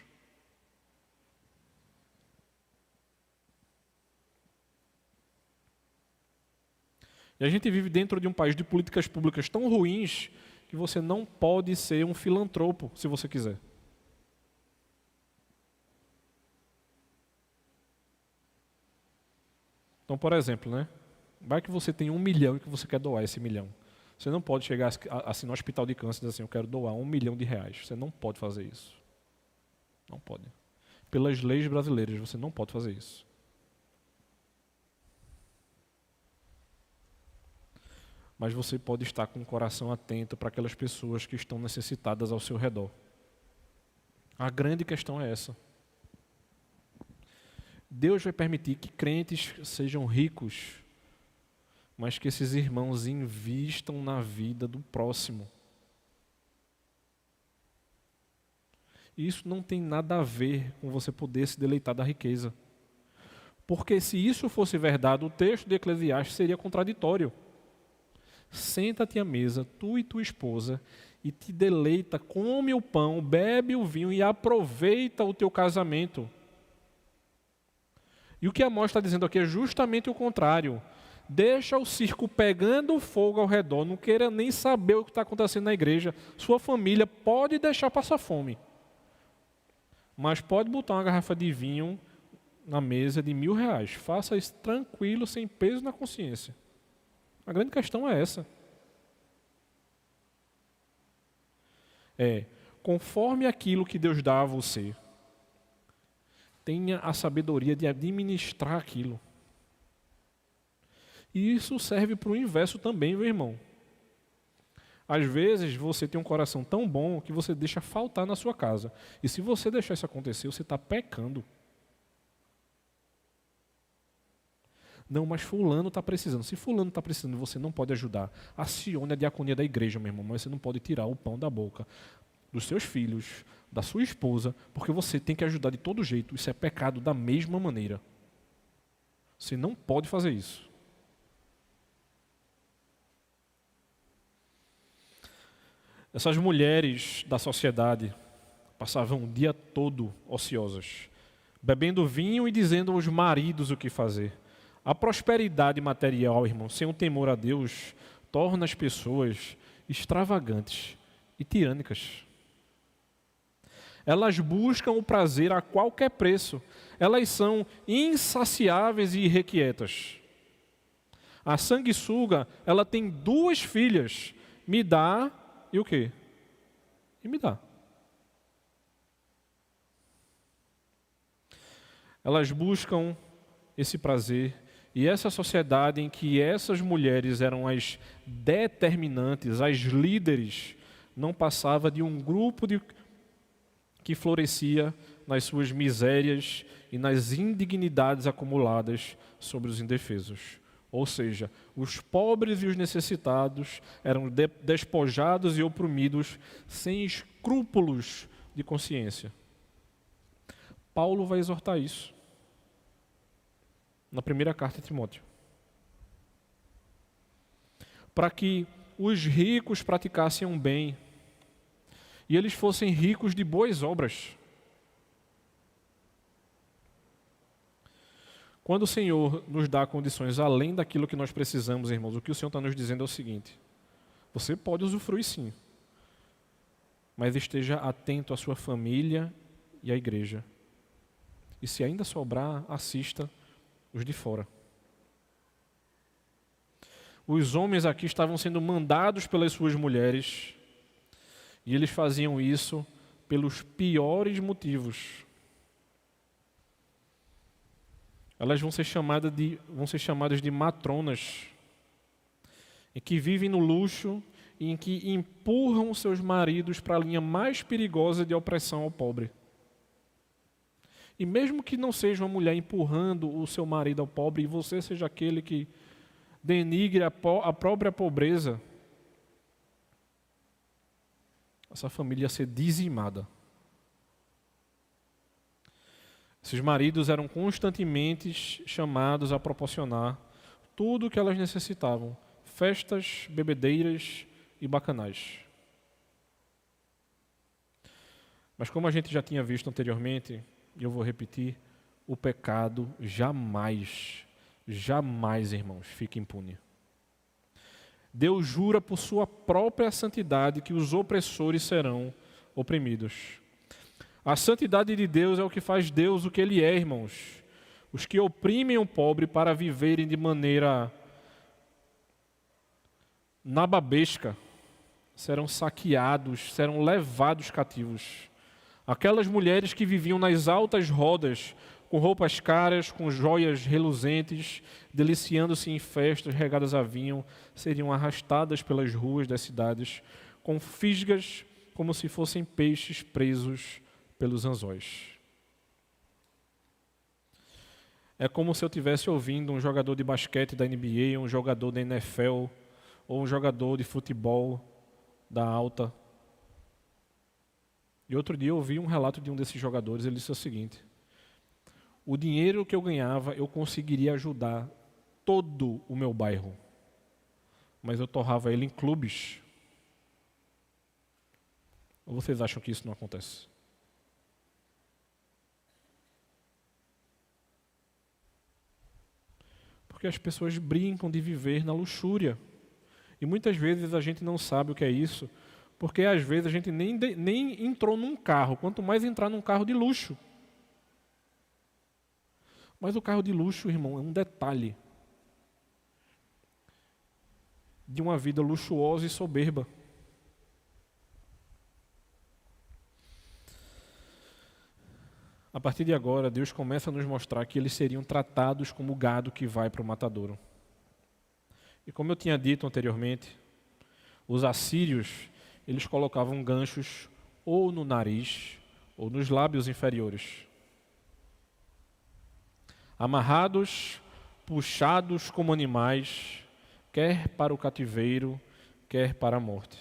E a gente vive dentro de um país de políticas públicas tão ruins que você não pode ser um filantropo se você quiser. Então, por exemplo, né? Vai que você tem 1 milhão e que você quer doar esse 1 milhão. Você não pode chegar assim no hospital de câncer e dizer assim, eu quero doar 1 milhão de reais. Você não pode fazer isso. Não pode. Pelas leis brasileiras, você não pode fazer isso. Mas você pode estar com o coração atento para aquelas pessoas que estão necessitadas ao seu redor. A grande questão é essa. Deus vai permitir que crentes sejam ricos, mas que esses irmãos invistam na vida do próximo. E isso não tem nada a ver com você poder se deleitar da riqueza. Porque se isso fosse verdade, o texto de Eclesiastes seria contraditório. Senta-te à mesa, tu e tua esposa, e te deleita, come o pão, bebe o vinho e aproveita o teu casamento. E o que Amós está dizendo aqui é justamente o contrário. Deixa o circo pegando fogo ao redor, não queira nem saber o que está acontecendo na igreja. Sua família pode deixar passar fome, mas pode botar uma garrafa de vinho na mesa de R$1.000. Faça isso tranquilo, sem peso na consciência. A grande questão é essa. Conforme aquilo que Deus dá a você, tenha a sabedoria de administrar aquilo. E isso serve para o inverso também, meu irmão. Às vezes você tem um coração tão bom que você deixa faltar na sua casa. E se você deixar isso acontecer, você está pecando. Não, mas fulano está precisando. Se fulano está precisando e você não pode ajudar, acione a diaconia da igreja, meu irmão. Mas você não pode tirar o pão da boca dos seus filhos, da sua esposa, porque você tem que ajudar de todo jeito. Isso é pecado da mesma maneira. Você não pode fazer isso. Essas mulheres da sociedade passavam o dia todo ociosas, bebendo vinho e dizendo aos maridos o que fazer. A prosperidade material, irmão, sem o temor a Deus, torna as pessoas extravagantes e tirânicas. Elas buscam o prazer a qualquer preço. Elas são insaciáveis e irrequietas. A sanguessuga, ela tem 2 filhas. Me dá e o quê? E me dá. Elas buscam esse prazer. E essa sociedade em que essas mulheres eram as determinantes, as líderes, não passava de um grupo que florescia nas suas misérias e nas indignidades acumuladas sobre os indefesos. Ou seja, os pobres e os necessitados eram despojados e oprimidos sem escrúpulos de consciência. Paulo vai exortar isso na primeira carta a Timóteo. Para que os ricos praticassem o bem e eles fossem ricos de boas obras. Quando o Senhor nos dá condições além daquilo que nós precisamos, irmãos, o que o Senhor está nos dizendo é o seguinte: você pode usufruir sim, mas esteja atento à sua família e à igreja. E se ainda sobrar, assista os de fora. Os homens aqui estavam sendo mandados pelas suas mulheres e eles faziam isso pelos piores motivos. Elas vão ser chamadas de matronas, em que vivem no luxo e em que empurram seus maridos para a linha mais perigosa de opressão ao pobre. E mesmo que não seja uma mulher empurrando o seu marido ao pobre e você seja aquele que denigre a própria pobreza, essa família ia ser dizimada. Esses maridos eram constantemente chamados a proporcionar tudo o que elas necessitavam: festas, bebedeiras e bacanais. Mas como a gente já tinha visto anteriormente, e eu vou repetir, o pecado jamais, jamais, irmãos, fica impune. Deus jura por sua própria santidade que os opressores serão oprimidos. A santidade de Deus é o que faz Deus o que Ele é, irmãos. Os que oprimem o pobre para viverem de maneira nababesca serão saqueados, serão levados cativos. Aquelas mulheres que viviam nas altas rodas, com roupas caras, com joias reluzentes, deliciando-se em festas regadas a vinho, seriam arrastadas pelas ruas das cidades, com fisgas como se fossem peixes presos pelos anzóis. É como se eu estivesse ouvindo um jogador de basquete da NBA, um jogador da NFL, ou um jogador de futebol da alta. E outro dia eu ouvi um relato de um desses jogadores, ele disse o seguinte: o dinheiro que eu ganhava, eu conseguiria ajudar todo o meu bairro, mas eu torrava ele em clubes. Ou vocês acham que isso não acontece? Porque as pessoas brincam de viver na luxúria. E muitas vezes a gente não sabe o que é isso, porque às vezes a gente nem entrou num carro, quanto mais entrar num carro de luxo. Mas o carro de luxo, irmão, é um detalhe de uma vida luxuosa e soberba. A partir de agora, Deus começa a nos mostrar que eles seriam tratados como gado que vai para o matadouro. E como eu tinha dito anteriormente, os assírios, eles colocavam ganchos ou no nariz ou nos lábios inferiores. Amarrados, puxados como animais, quer para o cativeiro, quer para a morte.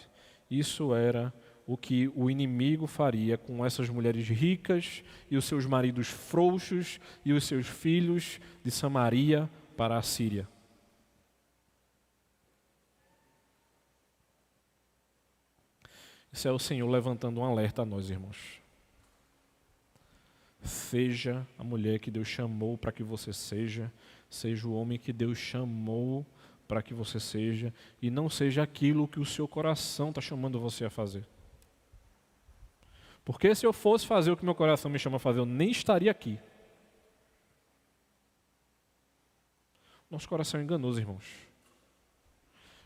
Isso era o que o inimigo faria com essas mulheres ricas e os seus maridos frouxos e os seus filhos de Samaria para a Síria. Isso é o Senhor levantando um alerta a nós, irmãos. Seja a mulher que Deus chamou para que você seja, seja o homem que Deus chamou para que você seja, e não seja aquilo que o seu coração está chamando você a fazer. Porque se eu fosse fazer o que meu coração me chama a fazer, eu nem estaria aqui. Nosso coração é enganoso, irmãos.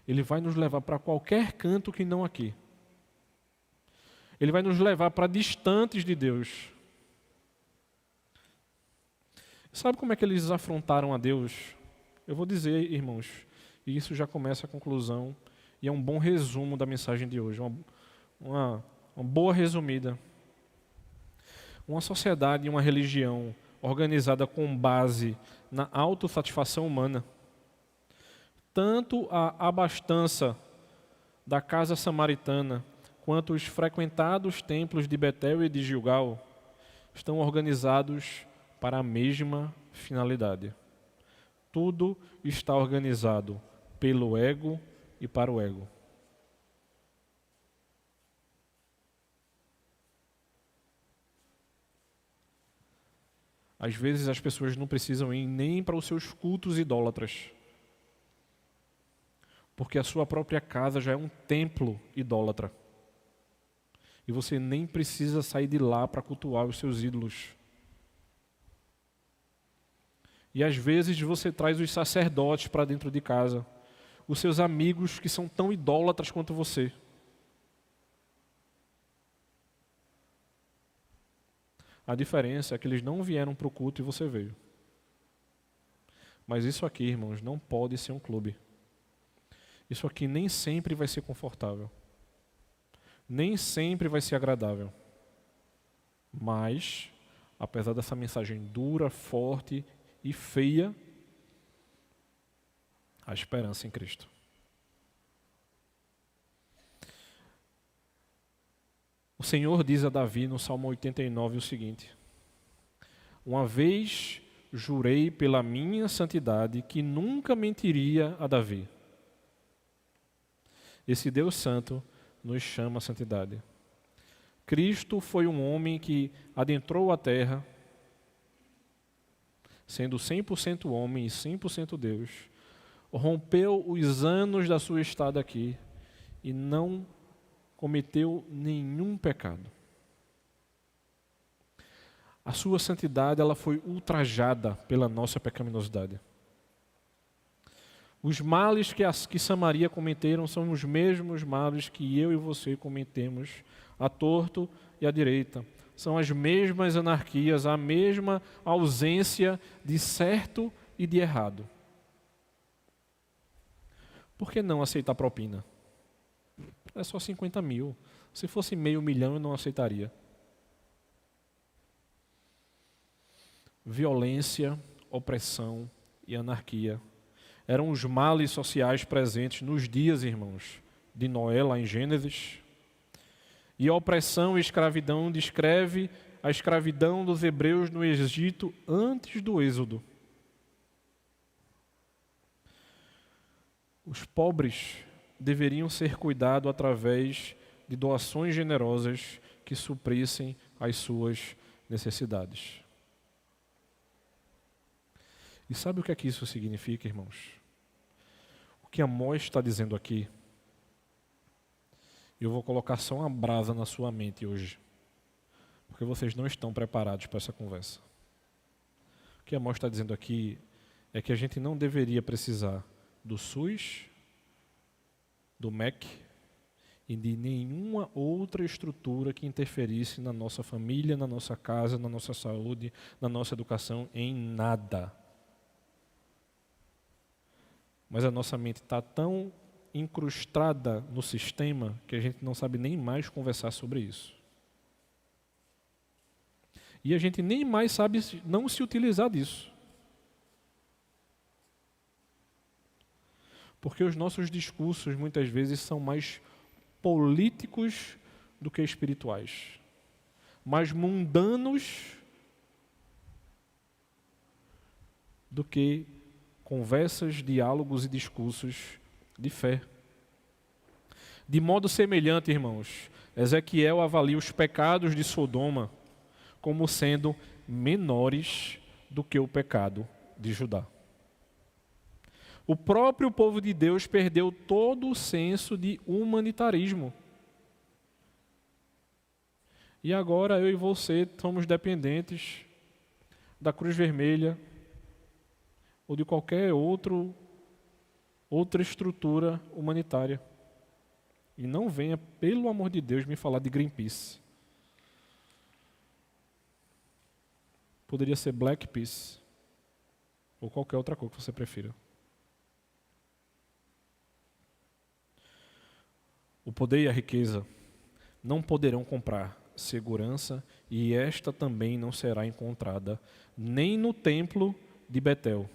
Ele vai nos levar para qualquer canto que não aqui. Ele vai nos levar para distantes de Deus. Sabe como é que eles afrontaram a Deus? Eu vou dizer, irmãos, e isso já começa a conclusão, e é um bom resumo da mensagem de hoje, uma boa resumida. Uma sociedade e uma religião organizada com base na autossatisfação humana. Tanto a abastança da casa samaritana, quanto os frequentados templos de Betel e de Gilgal estão organizados para a mesma finalidade. Tudo está organizado pelo ego e para o ego. Às vezes as pessoas não precisam ir nem para os seus cultos idólatras, porque a sua própria casa já é um templo idólatra. E você nem precisa sair de lá para cultuar os seus ídolos. E às vezes você traz os sacerdotes para dentro de casa, os seus amigos que são tão idólatras quanto você. A diferença é que eles não vieram para o culto e você veio. Mas isso aqui, irmãos, não pode ser um clube. Isso aqui nem sempre vai ser confortável. Nem sempre vai ser agradável. Mas, apesar dessa mensagem dura, forte e feia, há esperança em Cristo. O Senhor diz a Davi no Salmo 89 o seguinte: Uma vez jurei pela minha santidade que nunca mentiria a Davi. Esse Deus Santo nos chama à santidade. Cristo foi um homem que adentrou a terra, sendo 100% homem e 100% Deus, rompeu os anos da sua estada aqui e não cometeu nenhum pecado. A sua santidade, ela foi ultrajada pela nossa pecaminosidade. Os males que Samaria cometeram são os mesmos males que eu e você cometemos à torto e à direita. São as mesmas anarquias, a mesma ausência de certo e de errado. Por que não aceitar propina? É só 50 mil. Se fosse $500 mil, eu não aceitaria. Violência, opressão e anarquia eram os males sociais presentes nos dias, irmãos, de Noé, lá em Gênesis. E a opressão e escravidão descreve a escravidão dos hebreus no Egito antes do Êxodo. Os pobres deveriam ser cuidados através de doações generosas que suprissem as suas necessidades. E sabe o que é que isso significa, irmãos? O que Amós está dizendo aqui, eu vou colocar só uma brasa na sua mente hoje, porque vocês não estão preparados para essa conversa. O que Amós está dizendo aqui é que a gente não deveria precisar do SUS, do MEC e de nenhuma outra estrutura que interferisse na nossa família, na nossa casa, na nossa saúde, na nossa educação, em nada. Mas a nossa mente está tão incrustada no sistema que a gente não sabe nem mais conversar sobre isso. E a gente nem mais sabe não se utilizar disso. Porque os nossos discursos muitas vezes são mais políticos do que espirituais, mais mundanos do que conversas, diálogos e discursos de fé. De modo semelhante, irmãos, Ezequiel avalia os pecados de Sodoma como sendo menores do que o pecado de Judá. O próprio povo de Deus perdeu todo o senso de humanitarismo. E agora eu e você somos dependentes da Cruz Vermelha ou de qualquer outra estrutura humanitária. E não venha, pelo amor de Deus, me falar de Greenpeace. Poderia ser Black Peace ou qualquer outra coisa que você prefira. O poder e a riqueza não poderão comprar segurança, e esta também não será encontrada nem no templo de Betel.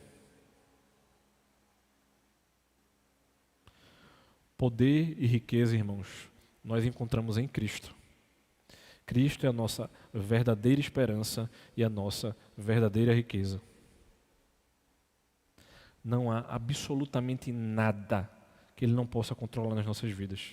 Poder e riqueza, irmãos, nós encontramos em Cristo. Cristo é a nossa verdadeira esperança e a nossa verdadeira riqueza. Não há absolutamente nada que Ele não possa controlar nas nossas vidas.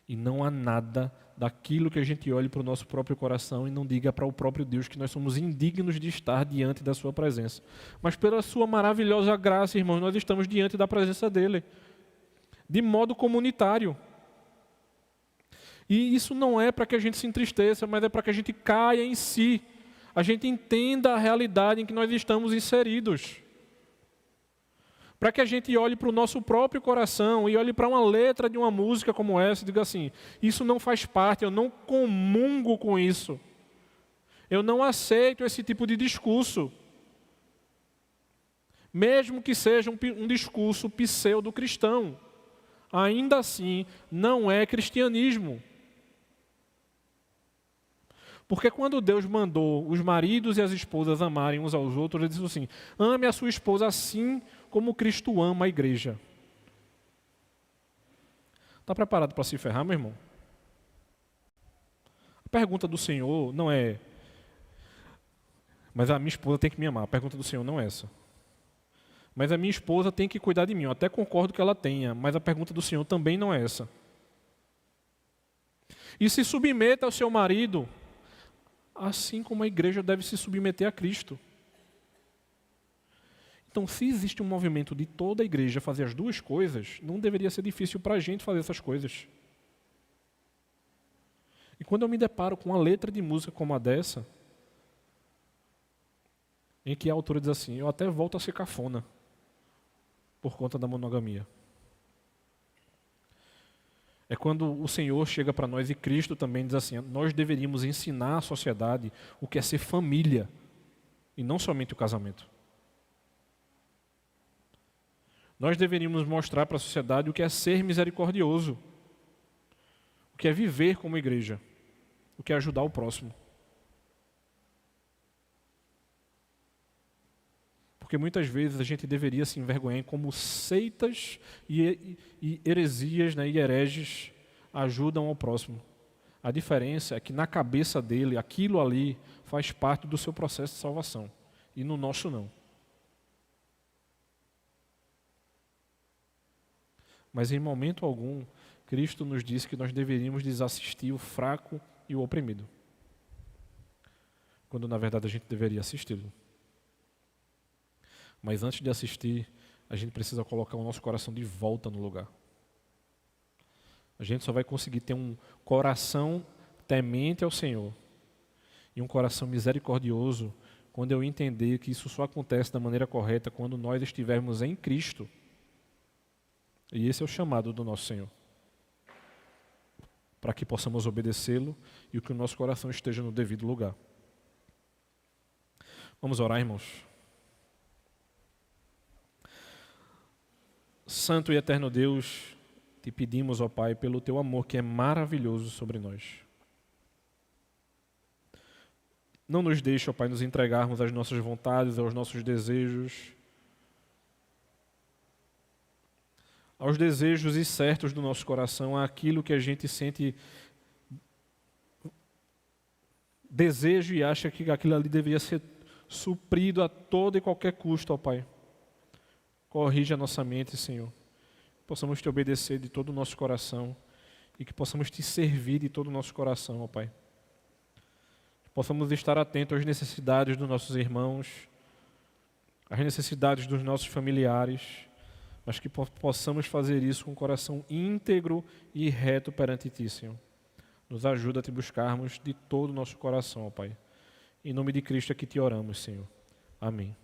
E não há nada daquilo que a gente olhe para o nosso próprio coração e não diga para o próprio Deus que nós somos indignos de estar diante da sua presença. Mas pela sua maravilhosa graça, irmãos, nós estamos diante da presença dEle, de modo comunitário. E isso não é para que a gente se entristeça, mas é para que a gente caia em si. A gente entenda a realidade em que nós estamos inseridos. Para que a gente olhe para o nosso próprio coração e olhe para uma letra de uma música como essa e diga assim: isso não faz parte, eu não comungo com isso. Eu não aceito esse tipo de discurso. Mesmo que seja um discurso pseudo-cristão, ainda assim não é cristianismo. Porque quando Deus mandou os maridos e as esposas amarem uns aos outros, Ele disse assim: ame a sua esposa assim como Cristo ama a igreja. Está preparado para se ferrar, meu irmão? A pergunta do Senhor não é: Mas a minha esposa tem que me amar. A pergunta do Senhor não é essa. Mas a minha esposa tem que cuidar de mim. Eu até concordo que ela tenha, mas a pergunta do Senhor também não é essa. E se submeta ao seu marido, assim como a igreja deve se submeter a Cristo. Então, se existe um movimento de toda a igreja fazer as duas coisas, não deveria ser difícil para a gente fazer essas coisas. E quando eu me deparo com uma letra de música como a dessa, em que a autora diz assim, eu até volto a ser cafona, por conta da monogamia. É quando o Senhor chega para nós e Cristo também diz assim, nós deveríamos ensinar à sociedade o que é ser família, e não somente o casamento. Nós deveríamos mostrar para a sociedade o que é ser misericordioso, o que é viver como igreja, o que é ajudar o próximo. Porque muitas vezes a gente deveria se envergonhar em como seitas e heresias, né, e hereges ajudam ao próximo. A diferença é que na cabeça dele, aquilo ali faz parte do seu processo de salvação, e no nosso não. Mas em momento algum, Cristo nos disse que nós deveríamos desassistir o fraco e o oprimido. Quando na verdade a gente deveria assisti-lo. Mas antes de assistir, a gente precisa colocar o nosso coração de volta no lugar. A gente só vai conseguir ter um coração temente ao Senhor e um coração misericordioso quando eu entender que isso só acontece da maneira correta quando nós estivermos em Cristo. E esse é o chamado do nosso Senhor. Para que possamos obedecê-lo e que o nosso coração esteja no devido lugar. Vamos orar, irmãos. Santo e eterno Deus, te pedimos, ó Pai, pelo teu amor que é maravilhoso sobre nós. Não nos deixe, ó Pai, nos entregarmos às nossas vontades, aos nossos desejos, aos desejos incertos do nosso coração, àquilo que a gente sente desejo e acha que aquilo ali deveria ser suprido a todo e qualquer custo, ó Pai. Corrige a nossa mente, Senhor. Que possamos te obedecer de todo o nosso coração e que possamos te servir de todo o nosso coração, ó Pai. Que possamos estar atentos às necessidades dos nossos irmãos, às necessidades dos nossos familiares, mas que possamos fazer isso com o coração íntegro e reto perante Ti, Senhor. Nos ajuda a Te buscarmos de todo o nosso coração, ó Pai. Em nome de Cristo é que Te oramos, Senhor. Amém.